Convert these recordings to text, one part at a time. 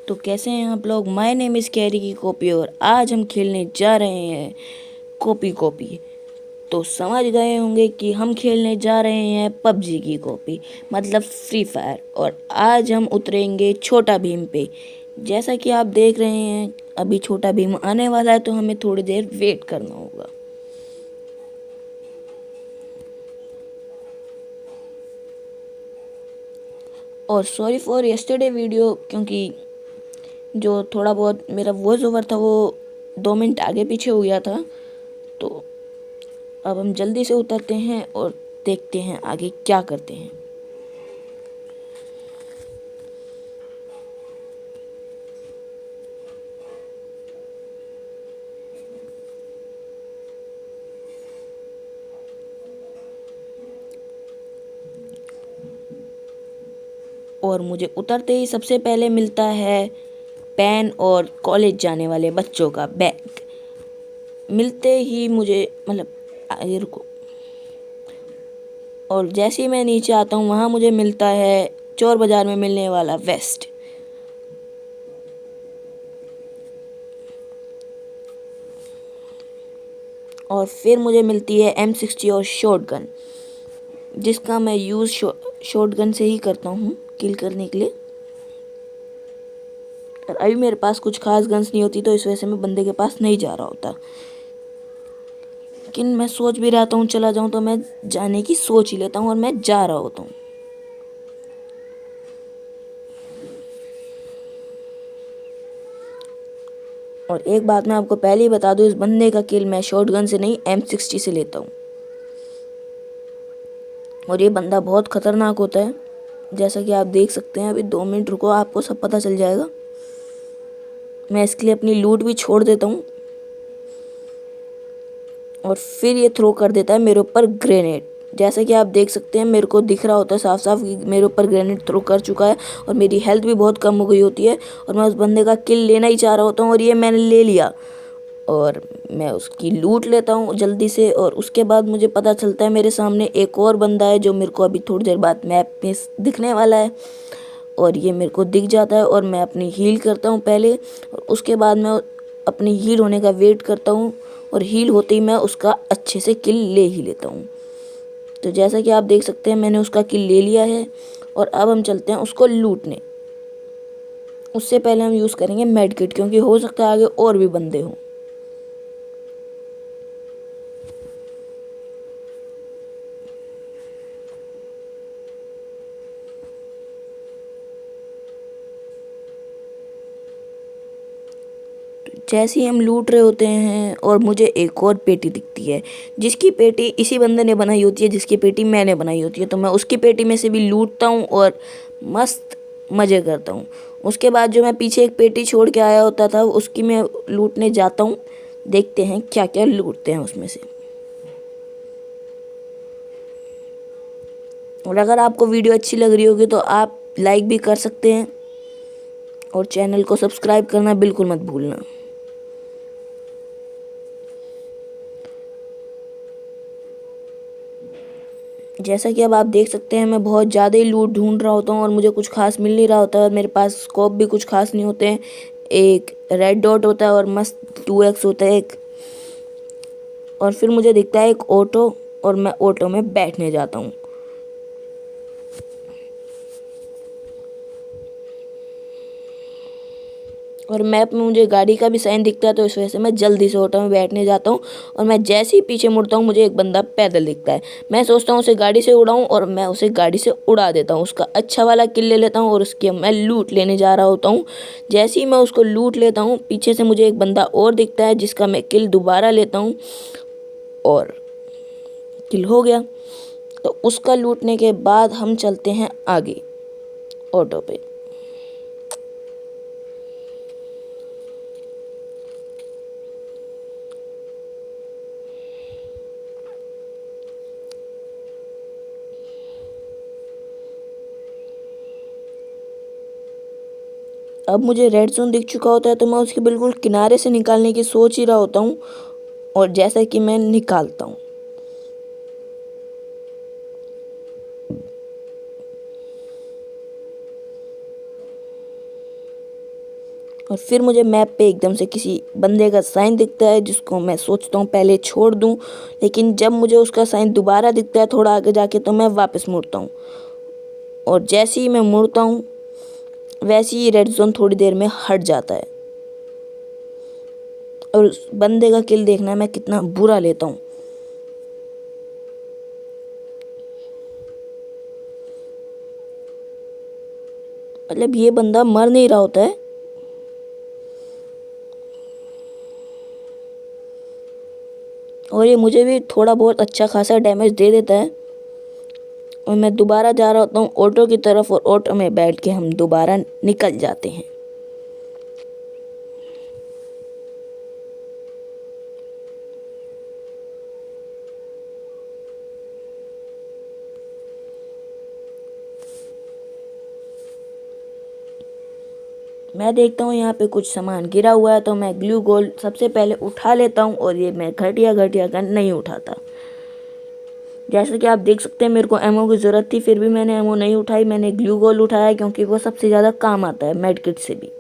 तो कैसे हैं आप लोग। माय नेम इज़ कैरी की कॉपी और आज हम खेलने जा रहे हैं कॉपी कॉपी। तो समझ गए होंगे कि हम खेलने जा रहे हैं पबजी की कॉपी, मतलब फ्री फायर। और आज हम उतरेंगे छोटा भीम पे। जैसा कि आप देख रहे हैं अभी छोटा भीम आने वाला है, तो हमें थोड़ी देर वेट करना होगा। और सॉरी फॉर यस्टरडे वीडियो, क्योंकि जो थोड़ा बहुत मेरा वॉइस ओवर था वो 2 मिनट आगे पीछे हो गया था। तो अब हम जल्दी से उतरते हैं और देखते हैं आगे क्या करते हैं। और मुझे उतरते ही सबसे पहले मिलता है पेन और कॉलेज जाने वाले बच्चों का बैग। मिलते ही मुझे मतलब आगे रुको, और जैसे ही मैं नीचे आता हूँ वहाँ मुझे मिलता है चोर बाज़ार में मिलने वाला वेस्ट। और फिर मुझे मिलती है M60 और शॉटगन, जिसका मैं यूज़ शॉटगन से ही करता हूँ किल करने के लिए। और अभी मेरे पास कुछ खास गन्स नहीं होती, तो इस वजह से मैं बंदे के पास नहीं जा रहा होता। लेकिन मैं सोच भी रहता हूँ चला जाऊँ, तो मैं जाने की सोच ही लेता हूँ और मैं जा रहा होता हूँ। और एक बात मैं आपको पहले ही बता दूँ, इस बंदे का किल मैं शॉटगन से नहीं M60 से लेता हूँ। और ये बंदा बहुत ख़तरनाक होता है, जैसा कि आप देख सकते हैं। अभी 2 मिनट रुको, आपको सब पता चल जाएगा। मैं इसके लिए अपनी लूट भी छोड़ देता हूँ। और फिर ये थ्रो कर देता है मेरे ऊपर ग्रेनेड। जैसा कि आप देख सकते हैं, मेरे को दिख रहा होता है साफ साफ कि मेरे ऊपर ग्रेनेड थ्रो कर चुका है। और मेरी हेल्थ भी बहुत कम हो गई होती है, और मैं उस बंदे का किल लेना ही चाह रहा होता हूँ, और ये मैंने ले लिया। और मैं उसकी लूट लेता हूँ जल्दी से। और उसके बाद मुझे पता चलता है मेरे सामने एक और बंदा है, जो मेरे को अभी थोड़ी देर बाद मैप में दिखने वाला है। और ये मेरे को दिख जाता है, और मैं अपनी हील करता हूँ पहले, और उसके बाद मैं अपनी हील होने का वेट करता हूँ। और हील होते ही मैं उसका अच्छे से किल ले ही लेता हूँ। तो जैसा कि आप देख सकते हैं, मैंने उसका किल ले लिया है। और अब हम चलते हैं उसको लूटने। उससे पहले हम यूज़ करेंगे मेड किट, क्योंकि हो सकता है आगे और भी बंदे हों। जैसे ही हम लूट रहे होते हैं, और मुझे एक और पेटी दिखती है, जिसकी पेटी इसी बंदे ने बनाई होती है, जिसकी पेटी मैंने बनाई होती है। तो मैं उसकी पेटी में से भी लूटता हूँ और मस्त मज़े करता हूँ। उसके बाद जो मैं पीछे एक पेटी छोड़ के आया होता था, उसकी मैं लूटने जाता हूँ। देखते हैं क्या क्या लूटते हैं उसमें से। और अगर आपको वीडियो अच्छी लग रही होगी तो आप लाइक भी कर सकते हैं, और चैनल को सब्सक्राइब करना बिल्कुल मत भूलना। जैसा कि अब आप देख सकते हैं, मैं बहुत ज़्यादा ही लूट ढूंढ रहा होता हूँ, और मुझे कुछ खास मिल नहीं रहा होता है। और मेरे पास स्कोप भी कुछ खास नहीं होते हैं। एक रेड डॉट होता है और मस्त 2x होता है एक। और फिर मुझे दिखता है एक ऑटो, और मैं ऑटो में बैठने जाता हूँ। और मैप में मुझे गाड़ी का भी साइन दिखता है, तो इस वजह से मैं जल्दी से ऑटो में बैठने जाता हूँ। और मैं जैसे ही पीछे मुड़ता हूँ, मुझे एक बंदा पैदल दिखता है। मैं सोचता हूँ उसे गाड़ी से उड़ाऊँ, और मैं उसे गाड़ी से उड़ा देता हूँ। उसका अच्छा वाला किल ले लेता हूँ, और उसकी मैं लूट लेने जा रहा होता हूँ। जैसे ही मैं उसको लूट लेता हूँ, पीछे से मुझे एक बंदा और दिखता है, जिसका मैं किल दोबारा लेता हूँ, और किल हो गया। तो उसका लूटने के बाद हम चलते हैं आगे ऑटो पे। अब मुझे रेड जोन दिख चुका होता है, तो मैं उसके बिल्कुल किनारे से निकालने की सोच ही रहा होता हूँ। और जैसा कि मैं निकालता हूँ, और फिर मुझे मैप पे एकदम से किसी बंदे का साइन दिखता है, जिसको मैं सोचता हूँ पहले छोड़ दूँ, लेकिन जब मुझे उसका साइन दोबारा दिखता है थोड़ा आगे जाके, तो मैं वापस मुड़ता हूँ। और जैसे ही मैं मुड़ता हूँ वैसे ही रेड जोन थोड़ी देर में हट जाता है। और उस बंदे का किल देखना है मैं कितना बुरा लेता हूँ। मतलब ये बंदा मर नहीं रहा होता है, और ये मुझे भी थोड़ा बहुत अच्छा खासा डैमेज दे देता है। और मैं दोबारा जा रहा होता हूँ ऑटो की तरफ, और ऑटो में बैठ के हम दोबारा निकल जाते हैं। मैं देखता हूँ यहाँ पे कुछ सामान गिरा हुआ है, तो मैं ग्लू गोल सबसे पहले उठा लेता हूँ, और ये मैं घटिया गन नहीं उठाता। जैसे कि आप देख सकते हैं मेरे को एमओ की ज़रूरत थी, फिर भी मैंने एमओ नहीं उठाई, मैंने ग्लू गोल उठाया क्योंकि वो सबसे ज़्यादा काम आता है मेड किट से भी।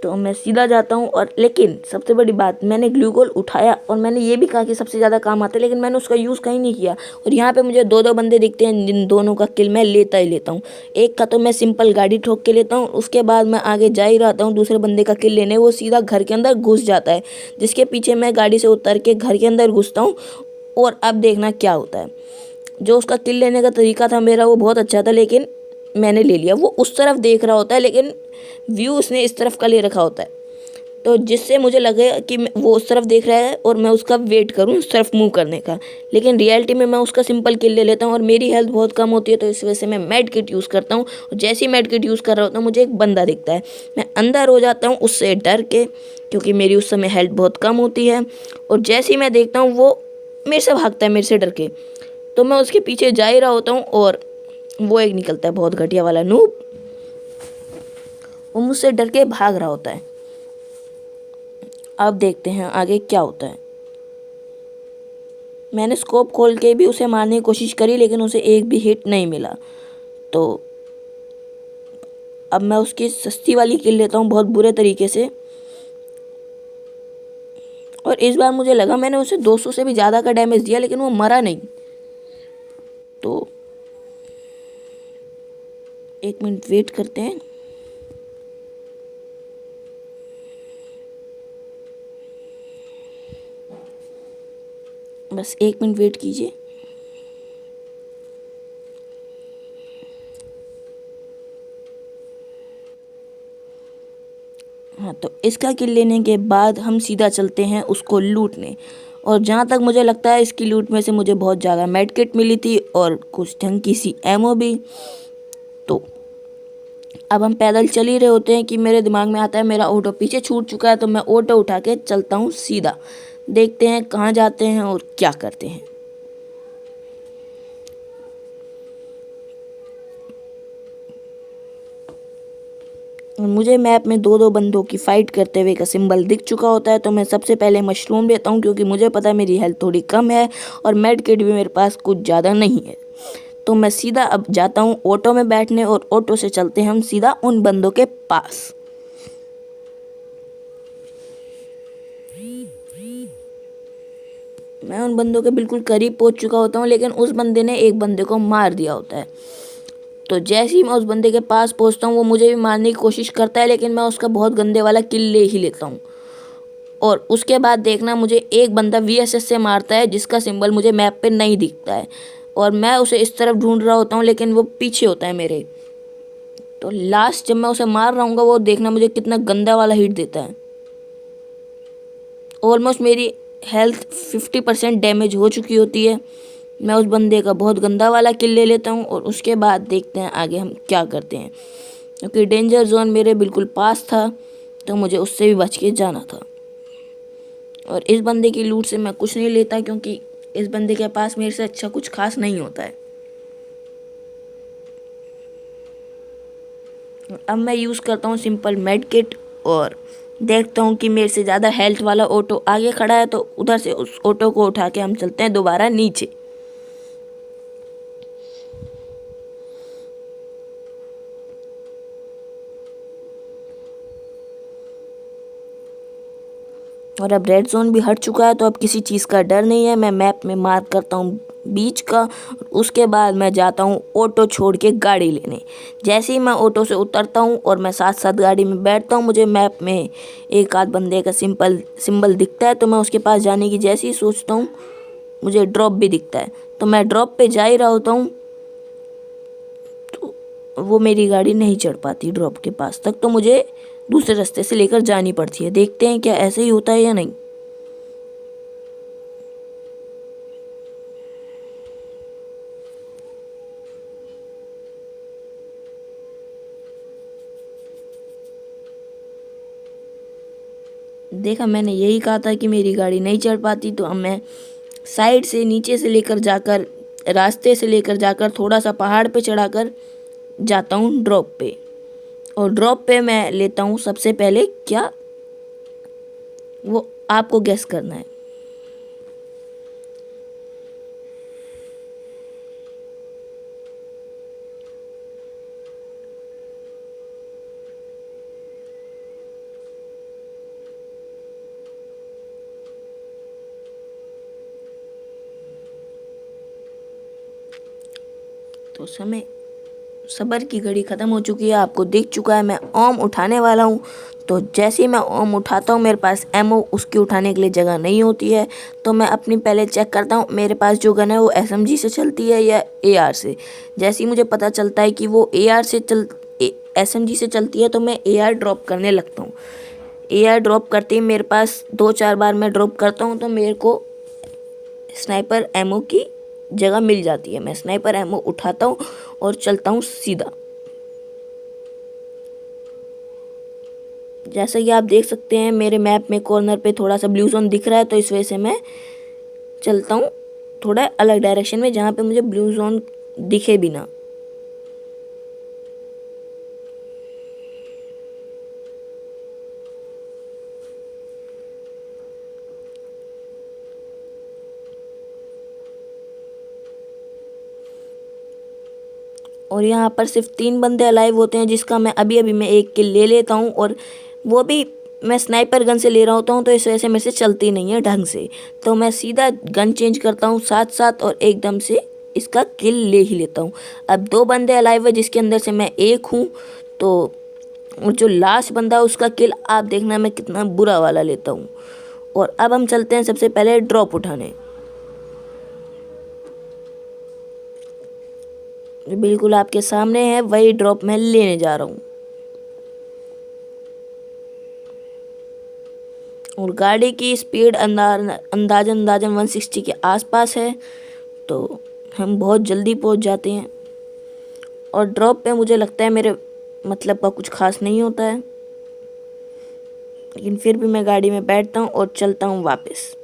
तो मैं सीधा जाता हूँ, और लेकिन सबसे बड़ी बात, मैंने ग्लू गोल उठाया और मैंने ये भी कहा कि सबसे ज़्यादा काम आता है, लेकिन मैंने उसका यूज़ कहीं नहीं किया। और यहाँ पे मुझे दो बंदे दिखते हैं, जिन दोनों का किल मैं लेता ही लेता हूँ। एक का तो मैं सिंपल गाड़ी ठोक के लेता हूँ, उसके बाद मैं आगे जा ही रहता हूँ दूसरे बंदे का किल लेने, वो सीधा घर के अंदर घुस जाता है, जिसके पीछे मैं गाड़ी से उतर के घर के अंदर घुसता हूँ। और अब देखना क्या होता है। जो उसका किल लेने का तरीका था मेरा, वो बहुत अच्छा था, लेकिन मैंने ले लिया। वो उस तरफ देख रहा होता है, लेकिन व्यू उसने इस तरफ का ले रखा होता है, तो जिससे मुझे लगे कि वो उस तरफ देख रहा है और मैं उसका वेट करूं उस तरफ मूव करने का। लेकिन रियलिटी में मैं उसका सिंपल किल ले लेता हूं, और मेरी हेल्थ बहुत कम होती है, तो इस वजह से मैं मेड किट यूज़ करता हूं। और जैसे ही मेड किट यूज़ कर रहा होता हूँ मुझे एक बंदा दिखता है, मैं अंदर हो जाता हूँ उससे डर के, क्योंकि मेरी उस समय हेल्थ बहुत कम होती है। और जैसे ही मैं देखता हूँ वो मेरे से भागता है, मेरे से डर के, तो मैं उसके पीछे जा ही रहा होता हूँ, और वो एक निकलता है बहुत घटिया वाला नूब, वो मुझसे डर के भाग रहा होता है। अब देखते हैं आगे क्या होता है। मैंने स्कोप खोल के भी उसे मारने की कोशिश करी, लेकिन उसे एक भी हिट नहीं मिला। तो अब मैं उसकी सस्ती वाली किल लेता हूँ बहुत बुरे तरीके से, और इस बार मुझे लगा मैंने उसे 200 से भी ज़्यादा का डैमेज दिया, लेकिन वो मरा नहीं। तो एक मिनट वेट करते हैं। बस एक मिनट वेट कीजिए। हाँ, तो इसका किल लेने के बाद हम सीधा चलते हैं उसको लूटने। और जहाँ तक मुझे लगता है इसकी लूट में से मुझे बहुत ज़्यादा मेड किट मिली थी और कुछ ढंग की सी एमओ भी। तो अब हम पैदल चल ही रहे होते हैं कि मेरे दिमाग में आता है मेरा ऑटो पीछे छूट चुका है, तो मैं ऑटो उठा के चलता हूँ सीधा। देखते हैं कहाँ जाते हैं और क्या करते हैं। मुझे मैप में दो बंदों की फाइट करते हुए का सिंबल दिख चुका होता है, तो मैं सबसे पहले मशरूम लेता हूँ, क्योंकि मुझे पता है मेरी हेल्थ थोड़ी कम है और मेड किट भी मेरे पास कुछ ज़्यादा नहीं है। तो मैं सीधा अब जाता हूँ ऑटो में बैठने, और ऑटो से चलते हैं हम सीधा उन बंदों के पास। मैं उन बंदों के बिल्कुल करीब पहुँच चुका होता हूँ, लेकिन उस बंदे ने एक बंदे को मार दिया होता है। तो जैसे ही मैं उस बंदे के पास पहुँचता हूँ वो मुझे भी मारने की कोशिश करता है, लेकिन मैं उसका बहुत गंदे वाला किल ले ही लेता हूँ। और उसके बाद देखना मुझे एक बंदा वीएसएस से मारता है, जिसका सिंबल मुझे मैप पे नहीं दिखता है, और मैं उसे इस तरफ ढूंढ रहा होता हूँ, लेकिन वो पीछे होता है मेरे। तो लास्ट जब मैं उसे मार रहा हूँ वो देखना मुझे कितना गंदा वाला हिट देता है। ऑलमोस्ट मेरी हेल्थ 50% डैमेज हो चुकी होती है। मैं उस बंदे का बहुत गंदा वाला किल ले लेता हूँ, और उसके बाद देखते हैं आगे हम क्या करते हैं, क्योंकि डेंजर जोन मेरे बिल्कुल पास था, तो मुझे उससे भी बच के जाना था। और इस बंदे की लूट से मैं कुछ नहीं लेता, क्योंकि इस बंदे के पास मेरे से अच्छा कुछ खास नहीं होता है। अब मैं यूज़ करता हूँ सिंपल मेड किट, और देखता हूँ कि मेरे से ज़्यादा हेल्थ वाला ऑटो आगे खड़ा है, तो उधर से उस ऑटो को उठा के हम चलते हैं दोबारा नीचे। और अब रेड जोन भी हट चुका है, तो अब किसी चीज़ का डर नहीं है। मैं मैप में मार्क करता हूँ बीच का, उसके बाद मैं जाता हूँ ऑटो छोड़ के गाड़ी लेने। जैसे ही मैं ऑटो से उतरता हूँ और मैं साथ साथ गाड़ी में बैठता हूँ, मुझे मैप में एक आध बंदे का सिंबल दिखता है, तो मैं उसके पास जाने की जैसे ही सोचता हूँ, मुझे ड्रॉप भी दिखता है। तो मैं ड्रॉप पे जा ही रहा होता हूँ, तो वो मेरी गाड़ी नहीं चढ़ पाती ड्रॉप के पास तक, तो मुझे दूसरे रास्ते से लेकर जानी पड़ती है। देखते हैं क्या ऐसे ही होता है या नहीं। देखा, मैंने यही कहा था कि मेरी गाड़ी नहीं चढ़ पाती, तो अब मैं साइड से नीचे से लेकर जाकर, रास्ते से लेकर जाकर थोड़ा सा पहाड़ पे चढ़ाकर जाता हूँ ड्रॉप पे। और ड्रॉप पे मैं लेता हूँ सबसे पहले क्या, वो आपको गेस करना है। तो सबर की घड़ी ख़त्म हो चुकी है, आपको दिख चुका है मैं ओम उठाने वाला हूँ। तो जैसे ही मैं ओम उठाता हूँ, मेरे पास एमओ उसकी उठाने के लिए जगह नहीं होती है, तो मैं अपनी पहले चेक करता हूँ मेरे पास जो गन है वो एसएमजी से चलती है या एआर से। जैसे ही मुझे पता चलता है कि वो एसएमजी से चलती है, तो मैं एआर ड्रॉप करने लगता हूँ। एआर ड्रॉप करते ही मेरे पास 2-4 बार मैं ड्रॉप करता हूँ, तो मेरे को स्नाइपर एमओ की जगह मिल जाती है। मैं स्नाइपर एमओ उठाता हूँ और चलता हूँ सीधा। जैसा कि आप देख सकते हैं मेरे मैप में कॉर्नर पे थोड़ा सा ब्लू जोन दिख रहा है, तो इस वजह से मैं चलता हूँ थोड़ा अलग डायरेक्शन में, जहाँ पे मुझे ब्लू जोन दिखे भी ना। और यहाँ पर सिर्फ 3 बंदे अलाइव होते हैं, जिसका मैं अभी अभी मैं एक किल ले लेता हूँ, और वो भी मैं स्नाइपर गन से ले रहा होता हूँ, तो इस वजह से मेरे से चलती नहीं है ढंग से। तो मैं सीधा गन चेंज करता हूँ साथ साथ, और एकदम से इसका किल ले ही लेता हूँ। अब 2 बंदे अलाइव है, जिसके अंदर से मैं एक हूँ। तो और जो लास्ट बंदा है उसका किल आप देखना मैं कितना बुरा वाला लेता हूँ। और अब हम चलते हैं सबसे पहले ड्रॉप उठाने। बिल्कुल आपके सामने है, वही ड्रॉप मैं लेने जा रहा हूँ। और गाड़ी की स्पीड अंदाजन 160 के आसपास है, तो हम बहुत जल्दी पहुँच जाते हैं। और ड्रॉप पे मुझे लगता है मेरे मतलब का कुछ खास नहीं होता है, लेकिन फिर भी मैं गाड़ी में बैठता हूँ और चलता हूँ वापस।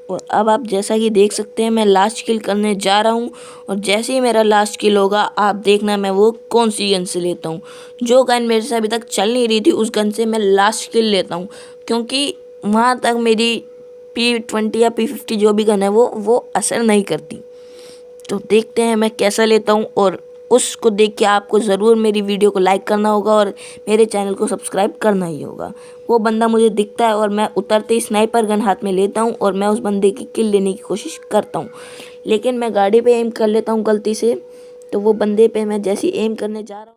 और अब आप जैसा कि देख सकते हैं मैं लास्ट किल करने जा रहा हूँ, और जैसे ही मेरा लास्ट किल होगा आप देखना मैं वो कौन सी गन से लेता हूँ। जो गन मेरे से अभी तक चल नहीं रही थी उस गन से मैं लास्ट किल लेता हूँ, क्योंकि वहाँ तक मेरी P20 या P50 जो भी गन है वो असर नहीं करती। तो देखते हैं मैं कैसा लेता हूँ, और उसको देख के आपको ज़रूर मेरी वीडियो को लाइक करना होगा और मेरे चैनल को सब्सक्राइब करना ही होगा। वो बंदा मुझे दिखता है और मैं उतरते ही स्नाइपर गन हाथ में लेता हूँ और मैं उस बंदे की किल लेने की कोशिश करता हूँ, लेकिन मैं गाड़ी पे एम कर लेता हूँ गलती से। तो वो बंदे पे मैं जैसे ही एम करने जा रहा हूँ